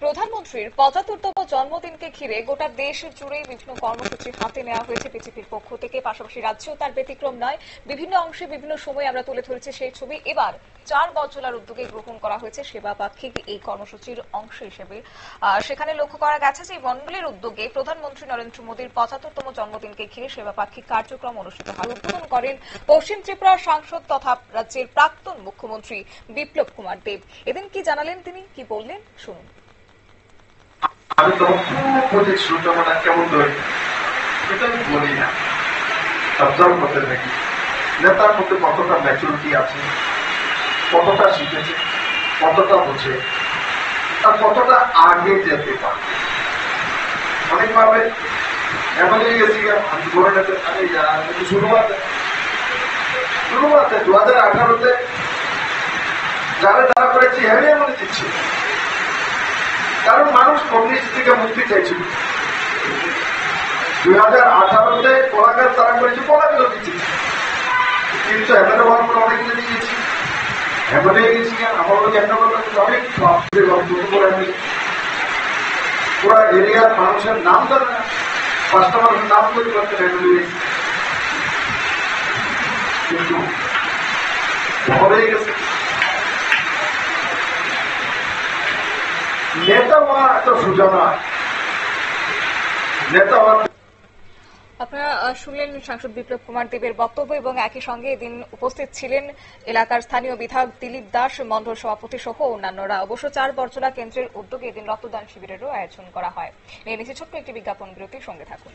প্রধানমন্ত্রীর ৭৫তম জন্মদিনকে ঘিরে গোটা দেশ জুড়েই বিভিন্ন কর্মসূচি হাতে নেওয়া হয়েছে বিজেপির পক্ষ থেকে। পাশাপাশি রাজ্যেও তার ব্যতিক্রম নয়। বিভিন্ন অংশে বিভিন্ন সময় আমরা তুলে ধরেছি সেই ছবি। এবার ৪ বজলার উদ্যোগে গ্রহণ করা হয়েছে সেবা পাক্ষিক এই কর্মসূচির অংশ হিসেবে। সেখানে লক্ষ্য করা গেছে যে মন্ডলের উদ্যোগে প্রধানমন্ত্রী নরেন্দ্র মোদীর ৭৫তম জন্মদিনকে ঘিরে সেবা পাক্ষিক কার্যক্রম অনুষ্ঠিত হয়। উদ্বোধন করেন পশ্চিম ত্রিপুরার সাংসদ তথা রাজ্যের প্রাক্তন মুখ্যমন্ত্রী বিপ্লব কুমার দেব। এদিন কি জানালেন তিনি, কি বললেন শুনুন। আমি তো প্রতি শ্রোতামানা কেমন ধরি এটা আমি বলি না, অবজার্ভ করতে থাকি নেতার মধ্যে কতটা ম্যাচুরিটি আছে, কতটা শিখেছে, কতটা বোঝে, আর কতটা আগে যেতে পারে। অনেকভাবে এমন হয়ে গেছি ধরে নিতে শুরুতে 2018-তে যারা তারা করেছি হ্যাঁ মনে দিচ্ছি, কারণ মানুষ কমিউনিস্ট থেকে মুক্তি চাইছিল। 2018-তে কোলাঘাট তারা করেছে কোলাঘাট দিচ্ছি, কিন্তু এমএলএ হওয়ার পর অনেক কিছু দিয়েছি। এমএলএ গেছি আমার অনেক পুরো এরিয়ার মানুষের নাম জানে না, 5টা মানুষের নাম তৈরি করতে এমএলএ কিন্তু হয়ে গেছে। নেতা হওয়া এত সোজা নয়, নেতা হওয়া। আপনারা শুনলেন সাংসদ বিপ্লব কুমার দেবের বক্তব্য এবং একই সঙ্গে এদিন উপস্থিত ছিলেন এলাকার স্থানীয় বিধায়ক দিলীপ দাস, মন্ডল সভাপতি সহ অন্যান্যরা। অবশ্য ৪ বজলা কেন্দ্রের উদ্যোগে এদিন রক্তদান শিবিরেরও আয়োজন করা হয়। নিয়ে নিচ্ছে ছোট্ট একটি বিজ্ঞাপন বিরতির সঙ্গে থাকুন।